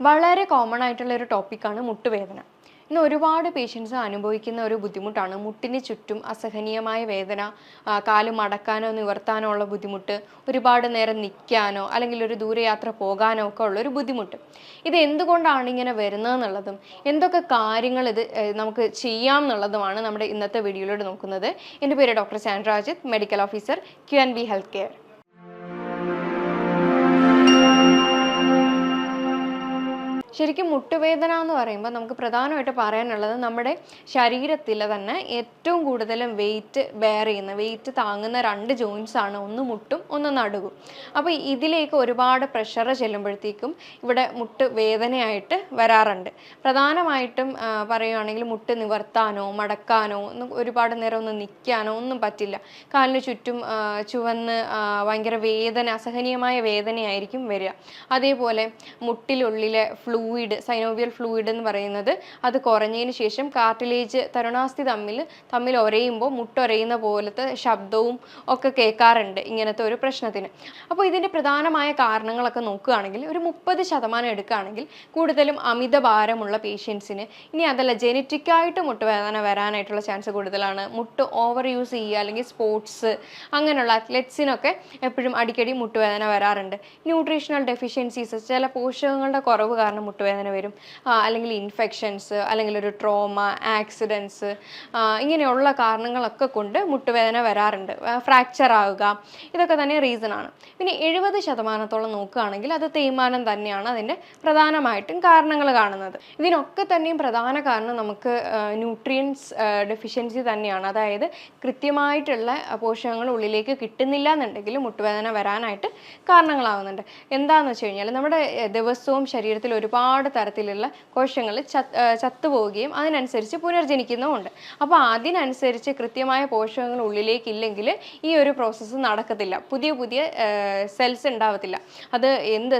വളരെ കോമൺ ആയിട്ടുള്ള ഒരു ടോപ്പിക്കാണ് മുട്ടുവേദന. ഇന്ന് ഒരുപാട് പേഷ്യൻസ് അനുഭവിക്കുന്ന ഒരു ബുദ്ധിമുട്ടാണ് മുട്ടിന് ചുറ്റും അസഹനീയമായ വേദന, കാല് മടക്കാനോ നിവർത്താനോ ഉള്ള ബുദ്ധിമുട്ട്, ഒരുപാട് നേരം നിൽക്കാനോ അല്ലെങ്കിൽ ഒരു ദൂരയാത്ര പോകാനോ ഒക്കെ ഉള്ള ഒരു ബുദ്ധിമുട്ട്. ഇത് എന്തുകൊണ്ടാണ് ഇങ്ങനെ വരുന്നതെന്നുള്ളതും എന്തൊക്കെ കാര്യങ്ങൾ ഇത് നമുക്ക് ചെയ്യാം എന്നുള്ളതുമാണ് നമ്മുടെ ഇന്നത്തെ വീഡിയോയിലൂടെ നോക്കുന്നത്. എൻ്റെ പേര് doctor Sandra Ajith, medical officer QNB health care. ശരിക്കും മുട്ടുവേദന എന്ന് പറയുമ്പോൾ നമുക്ക് പ്രധാനമായിട്ട് പറയാനുള്ളത് നമ്മുടെ ശരീരത്തിൽ തന്നെ ഏറ്റവും കൂടുതലും വെയിറ്റ് താങ്ങുന്ന രണ്ട് ജോയിൻസ് ആണ്, ഒന്ന് മുട്ടും ഒന്ന് നടുവും. അപ്പോൾ ഇതിലേക്ക് ഒരുപാട് പ്രഷർ ചെല്ലുമ്പോഴത്തേക്കും ഇവിടെ മുട്ട് വേദനയായിട്ട് വരാറുണ്ട്. പ്രധാനമായിട്ടും പറയുകയാണെങ്കിൽ മുട്ട് നിവർത്താനോ മടക്കാനോ ഒരുപാട് നേരം ഒന്ന് നിൽക്കാനോ ഒന്നും പറ്റില്ല. കാലിന് ചുറ്റും ചുവന്ന് ഭയങ്കര വേദന, അസഹനീയമായ വേദനയായിരിക്കും വരിക. അതേപോലെ മുട്ടിലുള്ളിലെ സൈനോവിയൽ ഫ്ലൂയിഡ് എന്ന് പറയുന്നത് അത് കുറഞ്ഞതിന് ശേഷം കാർട്ടിലേജ് തരുണാസ്ഥി തമ്മിൽ ഒരയുമ്പോൾ മുട്ടൊരയുന്ന പോലത്തെ ശബ്ദവും ഒക്കെ കേൾക്കാറുണ്ട് ഇങ്ങനത്തെ ഒരു പ്രശ്നത്തിന്. അപ്പോൾ ഇതിൻ്റെ പ്രധാനമായ കാരണങ്ങളൊക്കെ നോക്കുകയാണെങ്കിൽ ഒരു 30% എടുക്കുകയാണെങ്കിൽ കൂടുതലും അമിതഭാരമുള്ള പേഷ്യൻസിന്, ഇനി അതല്ല ജനറ്റിക്കായിട്ട് മുട്ടുവേദന വരാനായിട്ടുള്ള ചാൻസ് കൂടുതലാണ്. മുട്ട് ഓവർ യൂസ് ചെയ്യുക അല്ലെങ്കിൽ സ്പോർട്സ് അങ്ങനെയുള്ള അത്ലറ്റ്സിനൊക്കെ എപ്പോഴും അടിക്കടി മുട്ടുവേദന വരാറുണ്ട്. ന്യൂട്രീഷണൽ ഡെഫിഷ്യൻസീസ്, ചില പോഷകങ്ങളുടെ കുറവ് കാരണം മുട്ടുവേദന വരും, അല്ലെങ്കിൽ ഇൻഫെക്ഷൻസ്, അല്ലെങ്കിൽ ഒരു ട്രോമ, ആക്സിഡൻസ്, ഇങ്ങനെയുള്ള കാരണങ്ങളൊക്കെ കൊണ്ട് മുട്ടുവേദന വരാറുണ്ട്. ഫ്രാക്ചർ ആവുക, ഇതൊക്കെ തന്നെ റീസൺ ആണ്. പിന്നെ 70% നോക്കുകയാണെങ്കിൽ അത് തേയ്മാനം തന്നെയാണ് അതിൻ്റെ പ്രധാനമായിട്ടും കാരണങ്ങൾ കാണുന്നത്. ഇതിനൊക്കെ തന്നെയും പ്രധാന കാരണം നമുക്ക് ന്യൂട്രിയൻസ് ഡെഫിഷ്യൻസി തന്നെയാണ്. അതായത് കൃത്യമായിട്ടുള്ള പോഷകങ്ങൾ ഉള്ളിലേക്ക് കിട്ടുന്നില്ല എന്നുണ്ടെങ്കിൽ മുട്ടുവേദന വരാനായിട്ട് കാരണങ്ങളാവുന്നുണ്ട്. എന്താണെന്ന് വെച്ച് കഴിഞ്ഞാൽ നമ്മുടെ ദിവസവും ശരീരത്തിൽ ഒരുപാട് തരത്തിലുള്ള കോശങ്ങൾ ചത്തുപോവുകയും അതിനനുസരിച്ച് പുനർജനിക്കുന്നുമുണ്ട്. അപ്പോൾ അതിനനുസരിച്ച് കൃത്യമായ പോഷകങ്ങൾ ഉള്ളിലേക്കില്ലെങ്കിൽ ഈ ഒരു പ്രോസസ്സ് നടക്കത്തില്ല, പുതിയ സെൽസ് ഉണ്ടാവത്തില്ല. അത്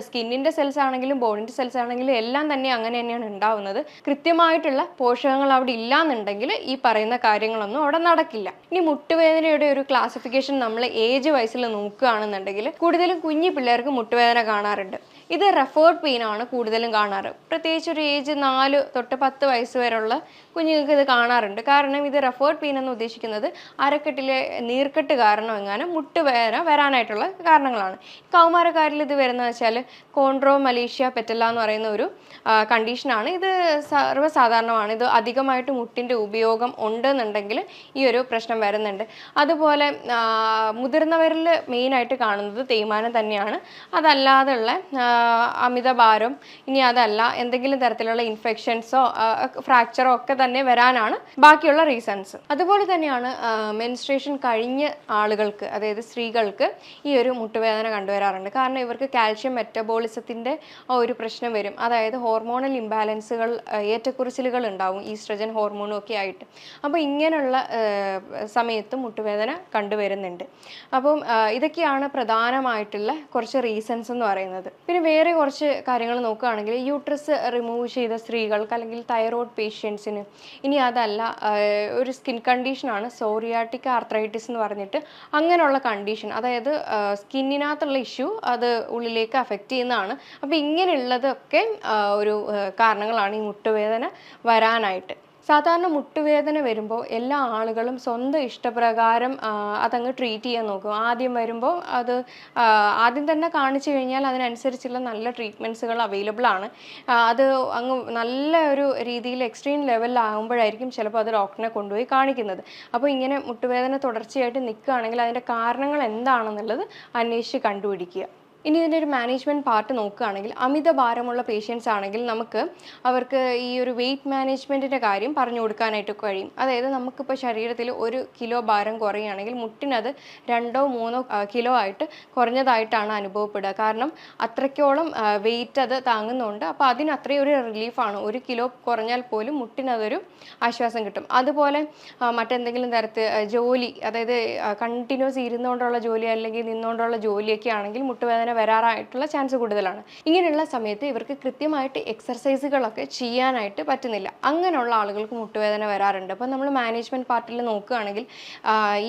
സ്കിന്നിൻ്റെ സെൽസ് ആണെങ്കിലും ബോഡിൻ്റെ സെൽസ് ആണെങ്കിലും എല്ലാം തന്നെ അങ്ങനെ തന്നെയാണ് ഉണ്ടാവുന്നത്. കൃത്യമായിട്ടുള്ള പോഷകങ്ങൾ അവിടെ ഇല്ലാന്നുണ്ടെങ്കിൽ ഈ പറയുന്ന കാര്യങ്ങളൊന്നും അവിടെ നടക്കില്ല. ഇനി മുട്ടുവേദനയുടെ ഒരു ക്ലാസിഫിക്കേഷൻ നമ്മൾ ഏജ് വയസ്സിൽ നോക്കുകയാണെന്നുണ്ടെങ്കിൽ കൂടുതലും കുഞ്ഞു പിള്ളേർക്ക് മുട്ടുവേദന കാണാറുണ്ട്. ഇത് റെഫേർഡ് പെയിൻ ആണ് കൂടുതലും കാണാറ്. പ്രത്യേകിച്ച് ഒരു ഏജ് 4 തൊട്ട് 10 വയസ്സ് വരെയുള്ള കുഞ്ഞുങ്ങൾക്ക് ഇത് കാണാറുണ്ട്. കാരണം ഇത് റെഫേർഡ് പെയിൻ എന്ന് ഉദ്ദേശിക്കുന്നത് അരക്കെട്ടിലെ നീർക്കെട്ട് കാരണം എങ്ങാനും മുട്ടുവേദന വരാനായിട്ടുള്ള കാരണങ്ങളാണ്. കൗമാരക്കാരിൽ ഇത് വരുന്നത് വെച്ചാൽ കോൺഡ്രോമലേഷ്യ പെറ്റല്ല എന്ന് പറയുന്ന ഒരു കണ്ടീഷനാണ്. ഇത് സർവ്വസാധാരണമാണ്. ഇത് അധികമായിട്ട് മുട്ടിൻ്റെ ഉപയോഗം ഉണ്ടെന്നുണ്ടെങ്കിൽ ഈ ഒരു പ്രശ്നം വരുന്നുണ്ട്. അതുപോലെ മുതിർന്നവരിൽ മെയിനായിട്ട് കാണുന്നത് തേയ്മാനം തന്നെയാണ്. അതല്ലാതുള്ള അമിതഭാരം, ഇനി അതല്ല എന്തെങ്കിലും തരത്തിലുള്ള ഇൻഫെക്ഷൻസോ ഫ്രാക്ചറോ ഒക്കെ തന്നെ വരാനാണ് ബാക്കിയുള്ള റീസൺസ്. അതുപോലെ തന്നെയാണ് മെൻസ്ട്രേഷൻ കഴിഞ്ഞ ആളുകൾക്ക്, അതായത് സ്ത്രീകൾക്ക് ഈ ഒരു മുട്ടുവേദന കണ്ടുവരാറുണ്ട്. കാരണം ഇവർക്ക് കാൽഷ്യം മെറ്റബോളിസത്തിൻ്റെ ഒരു പ്രശ്നം വരും. അതായത് ഹോർമോണൽ ഇംബാലൻസുകൾ, ഏറ്റക്കുറിച്ചിലുകൾ ഉണ്ടാവും ഈസ്ട്രജൻ ഹോർമോണും ഒക്കെ ആയിട്ട്. അപ്പോൾ ഇങ്ങനെയുള്ള സമയത്ത് മുട്ടുവേദന കണ്ടുവരുന്നുണ്ട്. അപ്പം ഇതൊക്കെയാണ് പ്രധാനമായിട്ടുള്ള കുറച്ച് റീസൺസ് എന്ന് പറയുന്നത്. പിന്നെ വേറെ കുറച്ച് കാര്യങ്ങൾ നോക്കുകയാണെങ്കിൽ യൂട്രസ് റിമൂവ് ചെയ്ത സ്ത്രീകൾക്ക് അല്ലെങ്കിൽ തൈറോയ്ഡ് പേഷ്യൻസിന്, ഇനി അതല്ല ഒരു സ്കിൻ കണ്ടീഷനാണ് സോറിയാറ്റിക് ആർത്രൈറ്റിസ് എന്ന് പറഞ്ഞിട്ട് അങ്ങനെയുള്ള കണ്ടീഷൻ, അതായത് സ്കിന്നിനകത്തുള്ള ഇഷ്യൂ അത് ഉള്ളിലേക്ക് അഫക്റ്റ് ചെയ്യുന്നതാണ്. അപ്പോൾ ഇങ്ങനെയുള്ളതൊക്കെ ഒരു കാരണങ്ങളാണ് ഈ മുട്ടുവേദന വരാനായിട്ട്. സാധാരണ മുട്ടുവേദന വരുമ്പോൾ എല്ലാ ആളുകളും സ്വന്തം ഇഷ്ടപ്രകാരം അതങ്ങ് ട്രീറ്റ് ചെയ്യാൻ നോക്കും. ആദ്യം വരുമ്പോൾ അത് ആദ്യം തന്നെ കാണിച്ചു കഴിഞ്ഞാൽ അതിനനുസരിച്ചുള്ള നല്ല ട്രീറ്റ്മെൻറ്റ്സുകൾ അവൈലബിൾ ആണ്. അത് അങ്ങ് നല്ല ഒരു രീതിയിൽ എക്സ്ട്രീം ലെവലിലാകുമ്പോഴായിരിക്കും ചിലപ്പോൾ അത് ഡോക്ടറിനെ കൊണ്ടുപോയി കാണിക്കുന്നത്. അപ്പോൾ ഇങ്ങനെ മുട്ടുവേദന തുടർച്ചയായിട്ട് നിൽക്കുകയാണെങ്കിൽ അതിൻ്റെ കാരണങ്ങൾ എന്താണെന്നുള്ളത് അന്വേഷിച്ച് കണ്ടുപിടിക്കുക. ഇനി ഇതിൻ്റെ ഒരു മാനേജ്മെൻറ്റ് പാർട്ട് നോക്കുകയാണെങ്കിൽ അമിതഭാരമുള്ള പേഷ്യൻസ് ആണെങ്കിൽ അവർക്ക് ഈ ഒരു വെയിറ്റ് മാനേജ്മെൻറ്റിൻ്റെ കാര്യം പറഞ്ഞു കൊടുക്കാനായിട്ട് കഴിയും. അതായത് നമുക്കിപ്പോൾ ശരീരത്തിൽ 1 കിലോ ഭാരം കുറയുകയാണെങ്കിൽ മുട്ടിനത് 2-3 കിലോ ആയിട്ട് കുറഞ്ഞതായിട്ടാണ് അനുഭവപ്പെടുക. കാരണം അത്രയ്ക്കോളം വെയിറ്റ് അത് താങ്ങുന്നുണ്ട്. അപ്പോൾ അതിന് അത്രയും ഒരു റിലീഫാണ്. 1 കിലോ കുറഞ്ഞാൽ പോലും മുട്ടിനതൊരു ആശ്വാസം കിട്ടും. അതുപോലെ മറ്റെന്തെങ്കിലും തരത്തിൽ ജോലി, അതായത് കണ്ടിന്യൂസ് ഇരുന്നുകൊണ്ടുള്ള ജോലി അല്ലെങ്കിൽ നിന്നുകൊണ്ടുള്ള ജോലിയൊക്കെ ആണെങ്കിൽ മുട്ടുവേദന വരാറായിട്ടുള്ള ചാൻസ് കൂടുതലാണ്. ഇങ്ങനെയുള്ള സമയത്ത് ഇവർക്ക് കൃത്യമായിട്ട് എക്സർസൈസുകളൊക്കെ ചെയ്യാനായിട്ട് പറ്റുന്നില്ല. അങ്ങനെയുള്ള ആളുകൾക്ക് മുട്ടുവേദന വരാറുണ്ട്. അപ്പോൾ നമ്മൾ മാനേജ്മെൻറ്റ് പാർട്ടിൽ നോക്കുകയാണെങ്കിൽ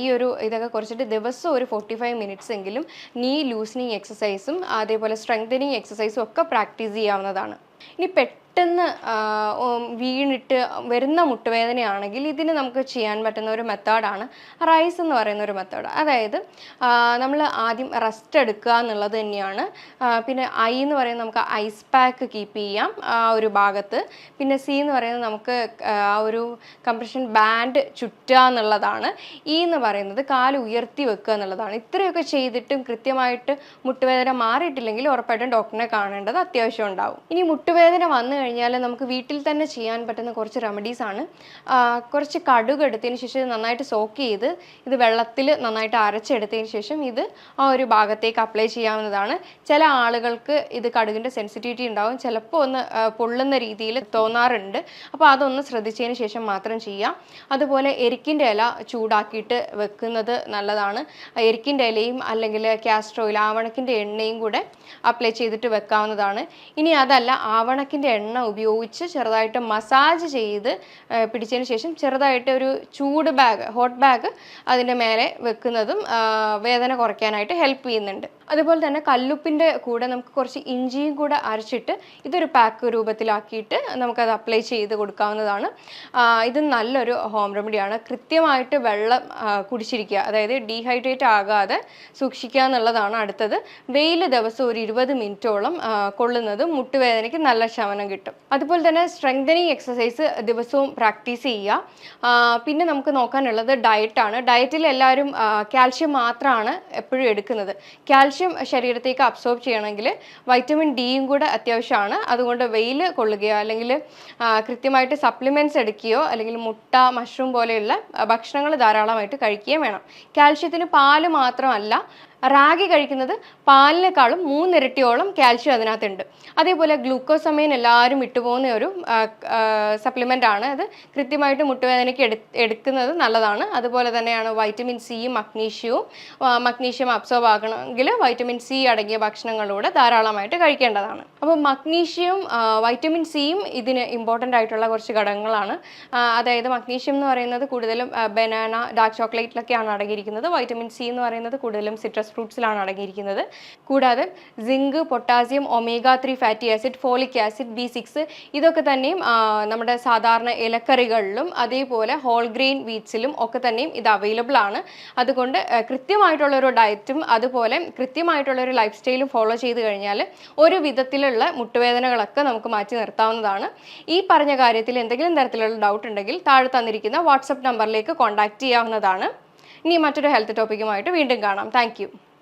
ഈ ഇതൊക്കെ കുറച്ചിട്ട് ദിവസം ഒരു 45 മിനിറ്റ്സ് എങ്കിലും നീ ലൂസനിങ് എക്സസൈസും അതേപോലെ സ്ട്രെങ്തനിങ് എക്സസൈസും ഒക്കെ പ്രാക്ടീസ് ചെയ്യാവുന്നതാണ്. ഇനി പെട്ടെന്ന് വീണിട്ട് വരുന്ന മുട്ടുവേദനയാണെങ്കിൽ ഇതിന് നമുക്ക് ചെയ്യാൻ പറ്റുന്ന ഒരു മെത്തേഡാണ് റൈസ് എന്ന് പറയുന്ന ഒരു മെത്തേഡ്. അതായത് നമ്മൾ ആദ്യം റെസ്റ്റ് എടുക്കുക എന്നുള്ളത് തന്നെയാണ്. പിന്നെ ഐ എന്ന് പറയുന്നത് നമുക്ക് ഐസ് പാക്ക് കീപ്പ് ചെയ്യാം ആ ഒരു ഭാഗത്ത്. പിന്നെ സി എന്ന് പറയുന്നത് നമുക്ക് ആ ഒരു കംപ്രഷൻ ബാൻഡ് ചുറ്റുക എന്നുള്ളതാണ്. ഇ എന്ന് പറയുന്നത് കാല് ഉയർത്തി വെക്കുക എന്നുള്ളതാണ്. ഇത്രയൊക്കെ ചെയ്തിട്ടും കൃത്യമായിട്ട് മുട്ടുവേദന മാറിയിട്ടില്ലെങ്കിൽ ഉറപ്പായിട്ടും ഡോക്ടറിനെ കാണേണ്ടത് അത്യാവശ്യം ഉണ്ടാവും. ഇനി മുട്ടുവേദന വന്നു കഴിഞ്ഞാൽ നമുക്ക് വീട്ടിൽ തന്നെ ചെയ്യാൻ പറ്റുന്ന കുറച്ച് റെമഡീസാണ്. കുറച്ച് കടുക് എടുത്തതിന് ശേഷം നന്നായിട്ട് സോക്ക് ചെയ്ത് ഇത് വെള്ളത്തിൽ നന്നായിട്ട് അരച്ചെടുത്തതിന് ശേഷം ഇത് ആ ഒരു ഭാഗത്തേക്ക് അപ്ലൈ ചെയ്യാവുന്നതാണ്. ചില ആളുകൾക്ക് ഇത് കടുകിൻ്റെ സെൻസിറ്റിവിറ്റി ഉണ്ടാവും, ചിലപ്പോൾ ഒന്ന് പൊള്ളുന്ന രീതിയിൽ തോന്നാറുണ്ട്. അപ്പോൾ അതൊന്ന് ശ്രദ്ധിച്ചതിന് ശേഷം മാത്രം ചെയ്യാം. അതുപോലെ എരിക്കിൻ്റെ ഇല ചൂടാക്കിയിട്ട് വെക്കുന്നത് നല്ലതാണ്. എരിക്കിൻ്റെ ഇലയും അല്ലെങ്കിൽ കാസ്റ്റർ ഓയിൽ ആവണക്കിൻ്റെ എണ്ണയും കൂടെ അപ്ലൈ ചെയ്തിട്ട് വെക്കാവുന്നതാണ്. ഇനി അതല്ല, ആവണക്കിൻ്റെ എണ്ണ ഉപയോഗിച്ച് ചെറുതായിട്ട് മസാജ് ചെയ്ത് പിടിച്ചതിന് ശേഷം ചെറുതായിട്ട് ഒരു ചൂട് ബാഗ്, ഹോട്ട് ബാഗ് അതിൻ്റെ മേലെ വെക്കുന്നതും വേദന കുറയ്ക്കാനായിട്ട് ഹെൽപ്പ് ചെയ്യുന്നുണ്ട്. അതുപോലെ തന്നെ കല്ലുപ്പിൻ്റെ കൂടെ നമുക്ക് കുറച്ച് ഇഞ്ചിയും കൂടെ അരച്ചിട്ട് ഇതൊരു പാക്ക് രൂപത്തിലാക്കിയിട്ട് നമുക്കത് അപ്ലൈ ചെയ്ത് കൊടുക്കാവുന്നതാണ്. ഇത് നല്ലൊരു ഹോം റെമഡിയാണ്. കൃത്യമായിട്ട് വെള്ളം കുടിച്ചിരിക്കുക, അതായത് ഡീഹൈഡ്രേറ്റ് ആകാതെ സൂക്ഷിക്കുക എന്നുള്ളതാണ് അടുത്തത്. വെയിൽ ദിവസം ഒരു 20 മിനിറ്റോളം കൊള്ളുന്നത് മുട്ടുവേദനയ്ക്ക് നല്ല ശമനം കിട്ടും. അതുപോലെ തന്നെ സ്ട്രെങ്തനിങ് എക്സസൈസ് ദിവസവും പ്രാക്ടീസ് ചെയ്യുക. പിന്നെ നമുക്ക് നോക്കാനുള്ളത് ഡയറ്റാണ്. ഡയറ്റിൽ എല്ലാവരും കാൽഷ്യം മാത്രമാണ് എപ്പോഴും എടുക്കുന്നത്. കാൽഷ്യം ശരീരത്തേക്ക് അബ്സോർബ് ചെയ്യണമെങ്കിൽ വൈറ്റമിൻ ഡിയും കൂടെ അത്യാവശ്യമാണ്. അതുകൊണ്ട് വെയിൽ കൊള്ളുകയോ അല്ലെങ്കിൽ കൃത്യമായിട്ട് സപ്ലിമെൻറ്റ്സ് എടുക്കുകയോ അല്ലെങ്കിൽ മുട്ട, മഷ്റൂം പോലെയുള്ള ഭക്ഷണങ്ങൾ ധാരാളമായിട്ട് കഴിക്കുകയും വേണം. കാൽഷ്യത്തിന് പാല് മാത്രമല്ല, റാഗി കഴിക്കുന്നത് പാലിനേക്കാളും 3 ഇരട്ടിയോളം കാൽഷ്യം അതിനകത്തുണ്ട്. അതേപോലെ ഗ്ലൂക്കോസമൈൻ എല്ലാവരും വിട്ടുപോകുന്ന ഒരു സപ്ലിമെൻ്റ് ആണ്. അത് കൃത്യമായിട്ട് മുട്ടുവേദനയ്ക്ക് എടുക്കുന്നത് നല്ലതാണ്. അതുപോലെ തന്നെയാണ് വൈറ്റമിൻ സിയും മഗ്നീഷ്യവും. മഗ്നീഷ്യം അബ്സോർബ് ആകണമെങ്കിൽ വൈറ്റമിൻ സി അടങ്ങിയ ഭക്ഷണങ്ങളിലൂടെ ധാരാളമായിട്ട് കഴിക്കേണ്ടതാണ്. അപ്പോൾ മഗ്നീഷ്യവും വൈറ്റമിൻ സിയും ഇതിന് ഇമ്പോർട്ടൻ്റ് ആയിട്ടുള്ള കുറച്ച് ഘടകങ്ങളാണ്. അതായത് മഗ്നീഷ്യം എന്ന് പറയുന്നത് കൂടുതലും ബനാന, ഡാർക്ക് ചോക്ലേറ്റിലൊക്കെയാണ് അടങ്ങിയിരിക്കുന്നത്. വൈറ്റമിൻ സി എന്ന് പറയുന്നത് കൂടുതലും സിട്രസ് ഫ്രൂട്ട്സിലാണ് അടങ്ങിയിരിക്കുന്നത്. കൂടാതെ zinc, potassium, omega 3 fatty acid, folic acid, B6 ഇതൊക്കെ തന്നെയും നമ്മുടെ സാധാരണ ഇലക്കറികളിലും അതേപോലെ ഹോൾ ഗ്രെയിൻ വീറ്റ്സിലും ഒക്കെ തന്നെയും ഇത് അവൈലബിൾ ആണ്. അതുകൊണ്ട് കൃത്യമായിട്ടുള്ളൊരു ഡയറ്റും അതുപോലെ കൃത്യമായിട്ടുള്ളൊരു ലൈഫ് സ്റ്റൈലും ഫോളോ ചെയ്ത് കഴിഞ്ഞാൽ ഒരു വിധത്തിലുള്ള മുട്ടുവേദനകളൊക്കെ നമുക്ക് മാറ്റി നിർത്താവുന്നതാണ്. ഈ പറഞ്ഞ കാര്യത്തിൽ എന്തെങ്കിലും തരത്തിലുള്ള ഡൗട്ട് ഉണ്ടെങ്കിൽ താഴെ തന്നിരിക്കുന്ന വാട്സപ്പ് നമ്പറിലേക്ക് കോൺടാക്റ്റ് ചെയ്യാവുന്നതാണ്. ഇനി മറ്റൊരു ഹെൽത്ത് ടോപ്പിക്കുമായിട്ട് വീണ്ടും കാണാം. താങ്ക്